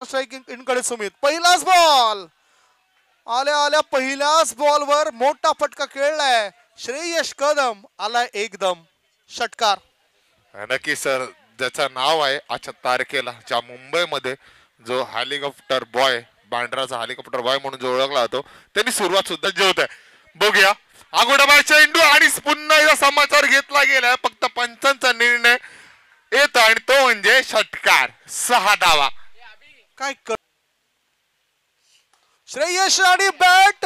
Striking इनकडे Sumit. पहिलाच ball आल्या आल्या पहिल्याच बॉलवर मोठा फटका खेळलाय श्रेयश कदम. आलाय एकदम षटकार. नक्की सर, ज्याचं नाव आहे आजच्या तारखेला ज्या मुंबईमध्ये जो हेलिकॉप्टर बॉय, बांद्राचा हेलिकॉप्टर बॉय म्हणून जो ओळखला जातो, त्यांनी सुरुवात सुद्धा जेवत आहे. बघूया अगोदर चेंडू आणि पुन्हा एकदा समाचार घेतला गेलाय. फक्त पंचांचा निर्णय येतो आणि तो म्हणजे षटकार. 6 धावा. काय श्रेयश आणि बॅट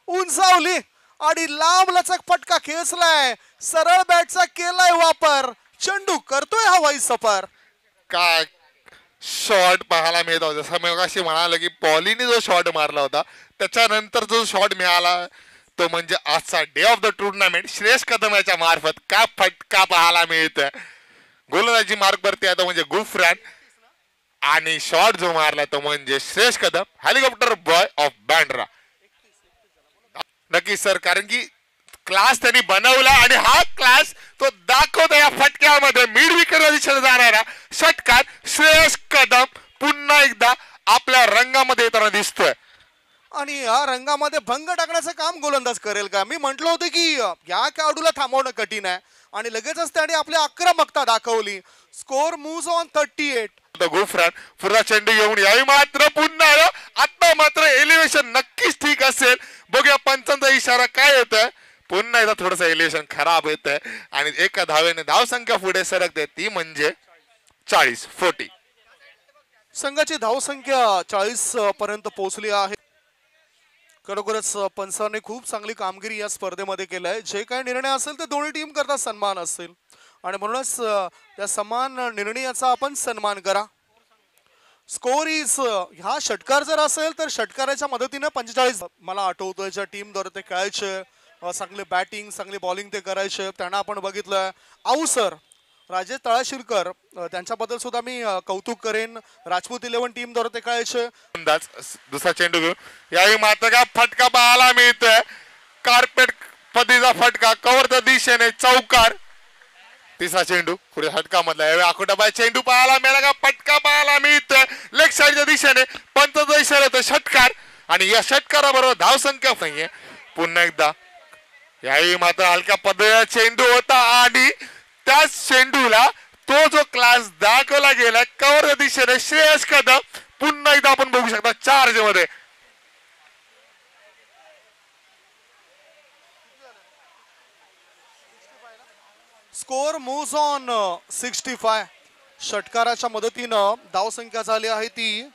उंचावली आणि लांब लचक फटका खेचलाय. सरळ बॅटचा केलाय वापर. चेंडू करतोय हवाई सफर. काय शॉट पाहायला मिळत होता. जसं मी अशी म्हणालो की पॉलीने जो शॉट मारला होता त्याच्यानंतर जो शॉट मिळाला तो म्हणजे आजचा day of the tournament Shreyas Kadam याच्या मार्फत काय फटका पाहायला मिळतोय. गोलंदाजी मार्क वरती आहे तो म्हणजे गुफरान आणि शॉट जो मारला तो म्हणजे Shreyas Kadam, helicopter boy of Bandra. नक्की सर, कारण की क्लास त्यांनी बनवला आणि हा क्लास तो दाखवतो या फटक्यामध्ये. मिड विकेट दिशेने जाणारा षटकार श्रेयस कदम पुन्हा एकदा आपल्या रंगामध्ये येताना दिसतोय. आणि या रंगामध्ये भंग टाकण्याचं काम गोलंदाज करेल का? मी म्हटलं होतं की या खेळाडूला थांबवणं कठीण आहे आणि लगेचच त्याने आपली आक्रमकता दाखवली. Score moves on 38. गुफरान पुन्हा चेंडू घेऊन यावी मात्र पुन्हा आता मात्र एलिव्हेशन नक्कीच ठीक असेल. बघूया पंचांचा इशारा काय येतोय. पुन्हा एकदा थोडस एलिव्हेशन खराब येत आहे आणि एका धावेने धावसंख्या पुढे सरकते ती म्हणजे 40. संघाची धावसंख्या 40 पर्यंत पोहोचली आहे. खरोखरच पंचाने खूप चांगली कामगिरी या स्पर्धेमध्ये केलाय. जे काही निर्णय असेल ते दोन्ही टीम करता सन्मान असेल आणि म्हणूनच त्या समान निर्णयाचा आपण सन्मान करा. स्कोर इज ह्या षटकार जर असेल तर षटकाराच्या मदतीने 45. मला आठवतोय ज्या टीमद्वारे ते खेळायचे, चांगले बॅटिंग चांगली बॉलिंग ते करायचे, त्यांना आपण बघितलं. आऊसर राजेश तळाशिरकर त्यांच्याबद्दल सुद्धा मी कौतुक करेन. राजपूत 11 टीमद्वारे ते खेळायचे. दुसरा चेंडू घेऊन यावेळी मात्र का फटका पाहायला मिळतोय. कार्पेट पदीचा फटका कव्हरच्या दिशेने चौकार. तिसरा चेंडू पुढे षटका मधला यावेळी आखोटाबाई चेंडू पाहायला मिळाला का फटका पाहायला मिळतोय लेग साईडच्या दिशेने. पंचाचा इशारा होतो षटकार आणि या षटकाराबरोबर धावसंख्या नाहीये. पुन्हा एकदा यावेळी मात्र हलक्या पद्धतीचा चेंडू होता आणि त्याच चेंडूला तो जो क्लास दाखवला गेला कव्हरच्या दिशेने श्रेयस कदम. पुन्हा एकदा आपण बघू शकता चार्ज मध्ये. Score moves on 65. षटकाराच्या मदतीनं धावसंख्या झाली आहे ती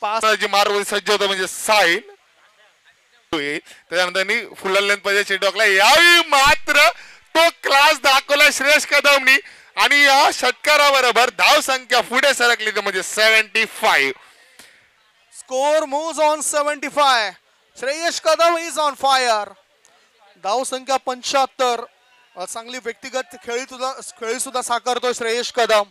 5. मार्ग सज्ज होतं म्हणजे साईल. त्याच्यानंतर फुल लेंथ मध्ये चेंडू टाकला. यावेळी मात्र तो क्लास दाखवला श्रेयस कदमनी आणि या षटकाराबरोबर धावसंख्या पुढे सरकली म्हणजे 75. Score moves on 75. Shreyas Kadam is on fire. धावसंख्या 75. चांगली व्यक्तिगत खेळी सुद्धा साकारतो श्रेयस कदम.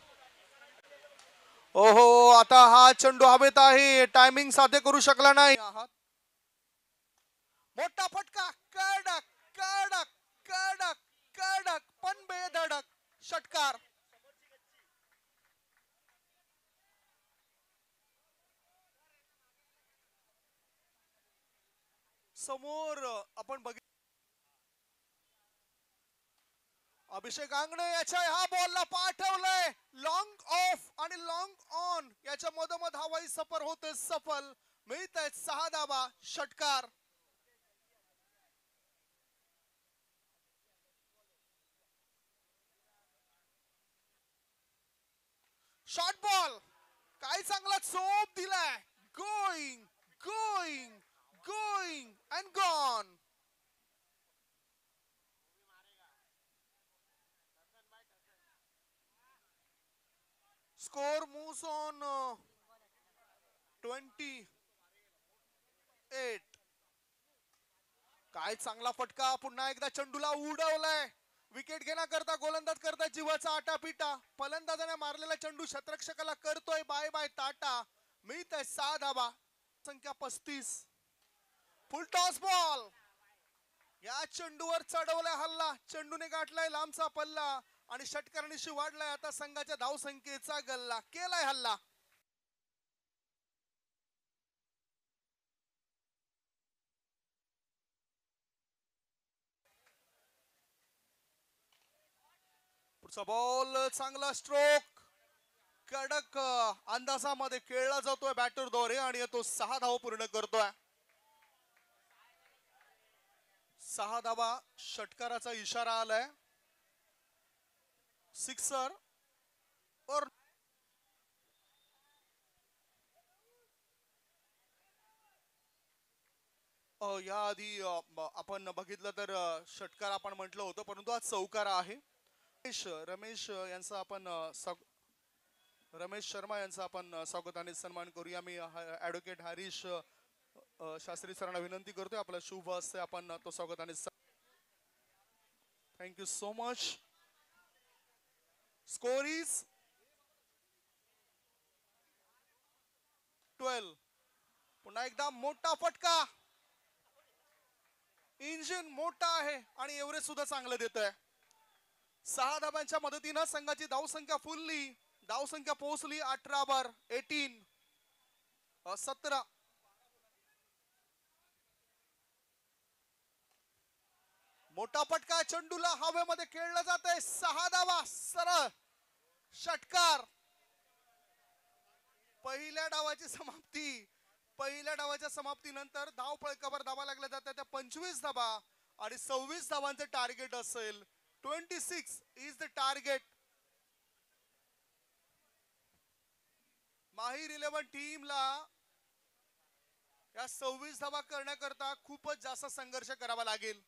ओहो, आता हा चेंडू हवेत आहे. टायमिंग साध्य करू शकला नाही. मोठा फटका. कडक कडक कडक कडक पण बेधडक षटकार. समोर आपण बघितलं अभिषेक आंगणे याच्या ह्या बॉलला पाठवलंय लॉंग ऑफ आणि लॉंग ऑन. याच्या मधोमध हवाई सफर होते सफल. मिळत आहेत 6 धावा. षटकार. शॉर्ट बॉल काय चांगला चोप दिलाय. Going going going and gone. Score moves on 28. काय चांगला फटका. पुन्हा एकदा चेंडूला उडवलाय. विकेट घेण्याकरता गोलंदाज करता जीवाचा आटापिटा. फलंदाजाने मारलेला चेंडू शतरक्षकाला करतोय बाय बाय टाटा. मिळत आहे 6 धावा. संख्या 35. फुल टॉस बॉल. या चेंडूवर चढवलाय हल्ला. चेंडूने गाठलाय लांबचा पल्ला आणि षटकारांशी वाढलाय आता संघाच्या धावसंख्येचा गल्ला. केलाय हल्ला. पुढचा बॉल चांगला स्ट्रोक कडक अंदाजामध्ये खेळला जातोय बॅटरद्वारे आणि तो 6 धावा पूर्ण करतोय. 6 धावा षटकाराचा इशारा आलाय. सिक्सर और याआधी आपण बघितलं तर षटकार आपण म्हटलं होतं परंतु आज चौकार आहे. रमेश यांचा आपण रमेश शर्मा यांचा आपण स्वागताने सन्मान करूया. मी ॲडव्होकेट हरीश शास्त्री सरांना विनंती करतोय आपल्या शुभ हस्ते आपण तो स्वागताने. Thank you so much. Score is 12. पुन्हा एकदा मोठा फटका. इंजिन मोठा आहे आणि एव्हरेज सुद्धा चांगलं देत आहे. 6 धाब्यांच्या मदतीनं संघाची धावसंख्या फुलली. धावसंख्या पोहोचली 17. मोठा फटका चेंडूला हवेमध्ये खेळला जात आहे. 6 धावा सरळ षटकार. पहिल्या डावाच्या समाप्तीनंतर धाव फलकावर धावा लागल्या जातात त्या 25 धावा आणि 26 धावांचे टार्गेट असेल. 26 इज द टार्गेट. माहीर 11 टीमला या 26 धावा करण्याकरता खूपच जास्त संघर्ष करावा लागेल.